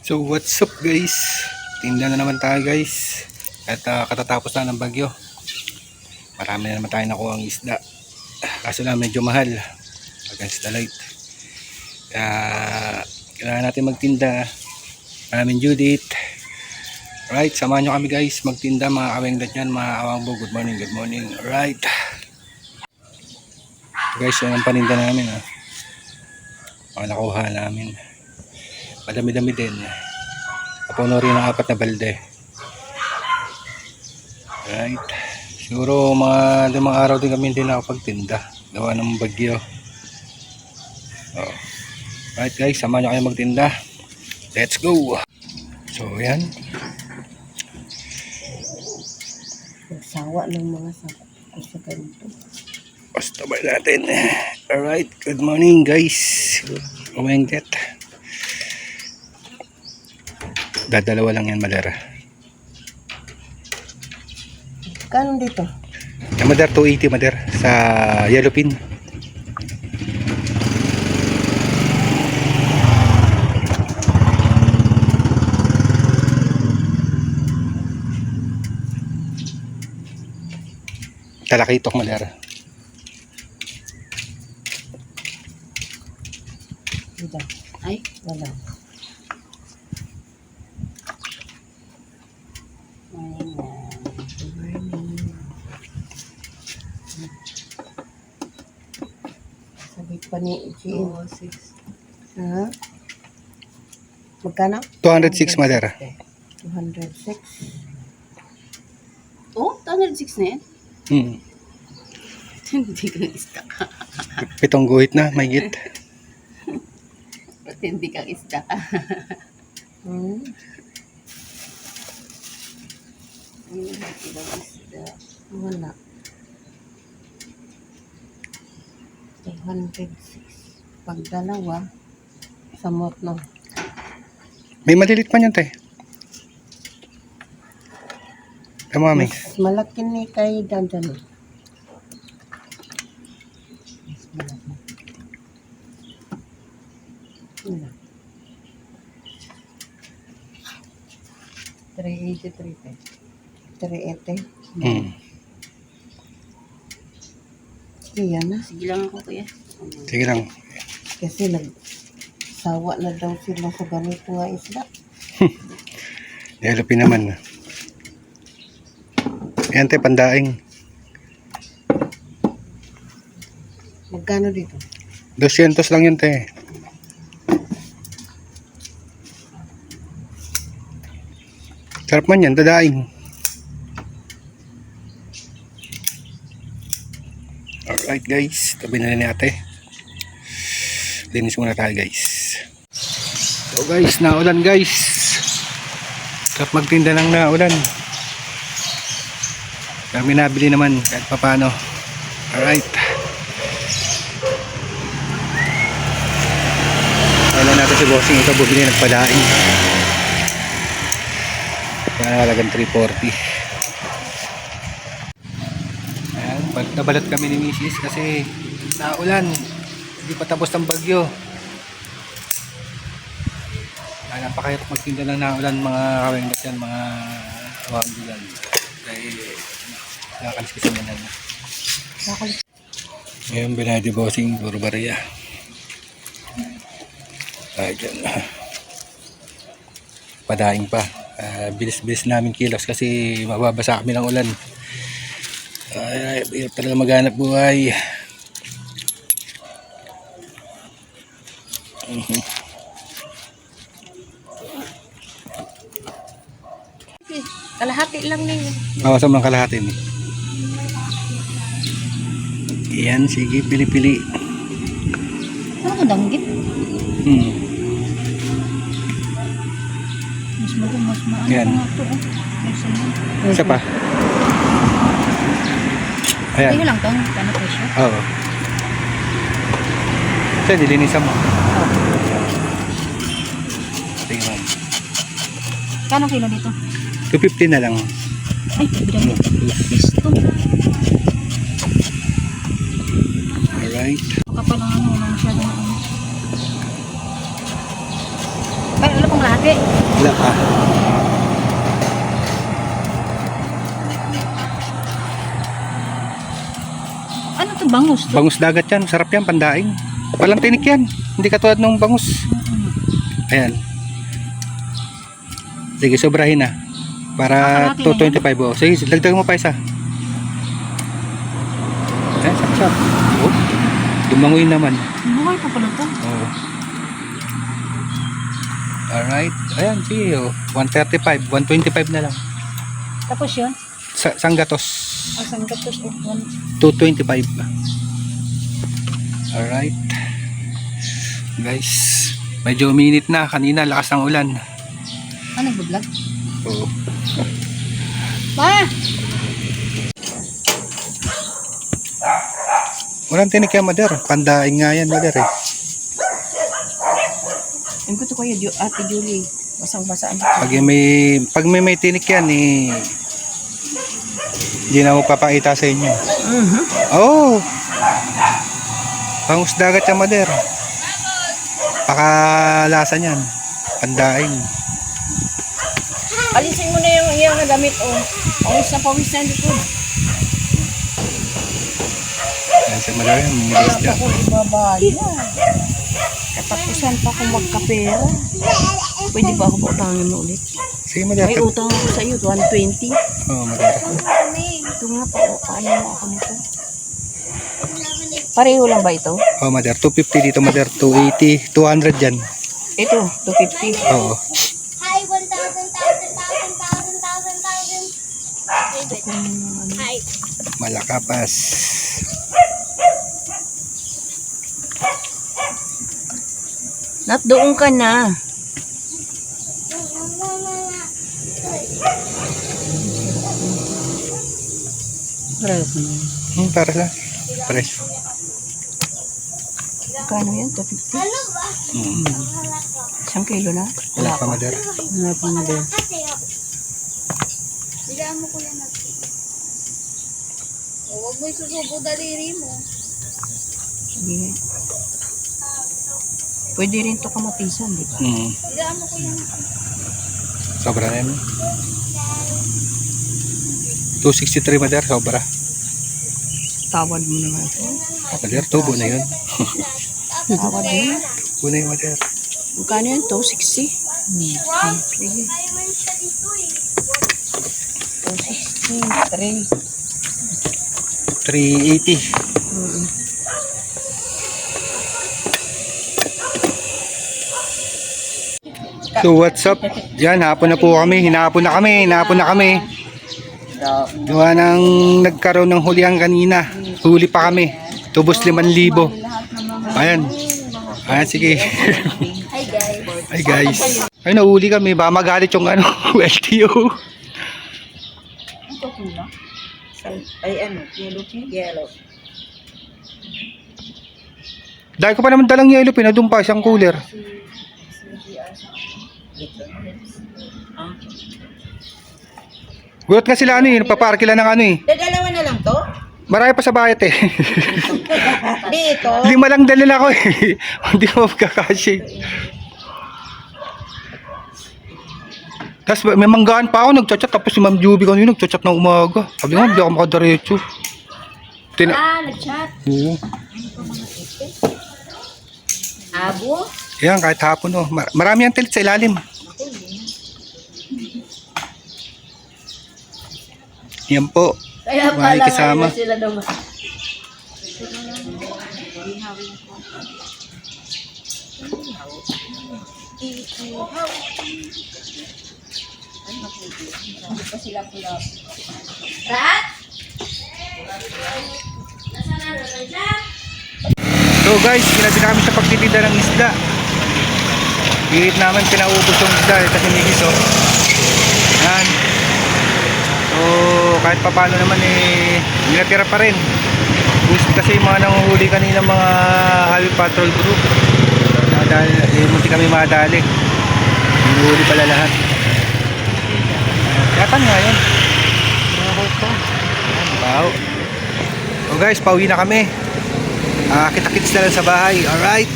So what's up guys, tinda na naman tayo guys at katatapos na ng bagyo. Marami na naman tayo nakuha ang isda, kaso lang medyo mahal against the light, kaya kailangan natin magtinda. Maraming Judith. Alright, samahan nyo kami guys magtinda mga kawengdat yan, mga awangbo. Good morning, good morning. Alright guys, yan ang paninda namin mga nakuha namin. Madami-dami din. Napuno rin ang 4 na balde. Right. Siguro mga limang araw din kami hindi nakapagtinda. Gawa ng bagyo. Right guys, samahan nyo kayo magtinda. Let's go! So yan. Nagsawa ng mga sa ganito. Basta ba natin. Alright, good morning guys. Umengket. Dadalawa lang yan, Madara. Kano dito? Yung Madara, 280 Madara sa Yellowfin. Talakitok, Madara. Dito. Ay, wala. Sabit pa ni Ichi. Ha? Magkano? 206 Madara. 206. Oh, 206 na yan? Hindi kang isda ka. 7 guhit na, may git. Ba't hindi kang isda ka? Hindi kang isda. Wala. 206. Pag dalawa, samot no. May malilit pa niyan, te. Tama, mami. Mas malaki ni kay Dandan. Mas malaki. Wala. 383. 380. Sige, yan na. Sige lang ako, kuya. Sige lang. Kasi nagsawa na daw sila sa ganito nga isda. Yellowfin naman. Ayan, te, pandaing. Magkano dito? 200 lang yun, te. Sarap man yan, dadaing. Alright guys, tabi na rin ni ate. Linis muna tayo guys. So guys, naulan guys. Sarap magtinda ng naulan. Kami nabili naman kahit papano. Alright. Kailan natin si bossing ito bumili nagpadaing. Nalagang 340. Ayan, nabalat kami ni Mrs. kasi naulan. Hindi pa tapos ng bagyo. Napakahirap magtinda ng naulan mga kawengdat yan, mga awangbilan. Dahil nakakalis kasi naman na. Ngayon binadi bossing puro bariya. Tayo dyan. Padaing pa. Bilis-bilis namin kilos kasi mababasa kami ng ulan. Ay, hirap talaga maghanap buhay. Kalahati lang na yun. Awasam ng kalahati ni. Yan, sige, pili-pili. Ano ka danggit? Mas maano Yan. pa nga ito. Isa pa. Ayan. Tingnan lang ito. Kano presyo? Oo. Kasi nilinisan mo. Tingnan. Kano kilo dito? 250 na lang. Ay, bilang ito. Alright. Kapal lang ano, masyado na ano. Ay, wala pang lahati. Wala pa. Ano to, bangus to? Bangus dagat yan. Sarap yan, pandaing. Walang tinik yan. Hindi katulad ng bangus. Ayan. Sige, sobrahin na. Para Kalahati na 225. Oh. Sige, dagdagan mo pa isa. Ayan, saksak. Oh. Dumangoy naman. Buhay pa pala to. Oh. Alright. Ayan, sige. Oh. 135. 125 na lang. Tapos yun. Sanggatos. Asang gatos o 225. Alright. Guys, medyo uminit na. Kanina, lakas ng ulan. ano nagbablog? Oo. Ma! Walang tinik yan, Mader. Pandaing nga yan, Mader eh. Ang gusto ko yun, Ate Julie. Basang-basaan. Pag may tinik yan eh, hindi na mo papakita sa inyo. Oh! Bangus dagat yan, Mader. Pakalasa niyan. Pandaing. Alisin mo na yung iyang nagamit, oh. Pawis na likod. Ayan sa Mader, may Wala isda. pa kong ibabayad. Katapusan pa akong magkapera. Pwede ba ako pautangin mo ulit? Sige, Mader. May utang ako sa iyo, 120. Oh, Mader. Ito nga pa, paano mo ako nito? Pareho lang ba ito? Oh, Mader. 250 dito, Mader. 280. 200 dyan. Ito, 250. Oo. Hi, 1,000. Hi. Malakapas. Nat, doon ka na. Pareho ko na. Para lang. Presyo. Kano yan? 250? Isang kilo na? Wala pa, Mader. Wala pa na din. Bigyan mo ko yan natin. Huwag mo isusubo daliri mo. Sige. Pwede rin to kamatisan, di ba? Bigyan mo ko yan natin. Sobra na yan. 263, Mader. Sobra. Tawad mo naman ito. Mader, tubo na yun. Tawad mo. Tubo na yun, Mader. Magkano yan? 260? Sige. 260. 380. So what's up? Yan, hapon na po kami. Hinapon na kami. Gawa ng nagkaroon ng hulihan kanina. Huli pa kami. Tubos 5,000. Ayan. Ayan, sige. Hi guys. Hi guys. Ay, nahuli kami. Baka magalit yung ano, LTO. Ay, ano? Yellow. Dahil ko pa naman dalang yelo, pinadumpa siyang cooler. Gulat nga sila ano eh, nagpaparkila ng ano eh. Dalawa na lang to? Marami pa sa bayat eh. Dito? 5 lang dalil ako eh. Hindi mo magkakasya. Tapos may manggaan pa ako, nagchat-chat. Tapos si Ma'am Juby kanina nagchat-chat ng umaga. Sabi nga, hindi ako makadiretso. Nag-chat. Oo. Abo? Yan, kahit hapon oh. Marami ang tilit sa ilalim. Yan po. Kaya May kasama. sila naman. So guys, ginabi namin sa pagtitinda ng isda. Gihit namin pinaubos yung isda kasi may giso. Yan. So kahit papano naman eh, natira pa rin. Kasi yung mga nanguhuli kanina mga highway patrol group. Dahil munti kami madali. Hinuhuli pala lahat. Yatan nga yun. Wow. So guys, pauwi na kami. Kita-kits na lang sa bahay. Alright.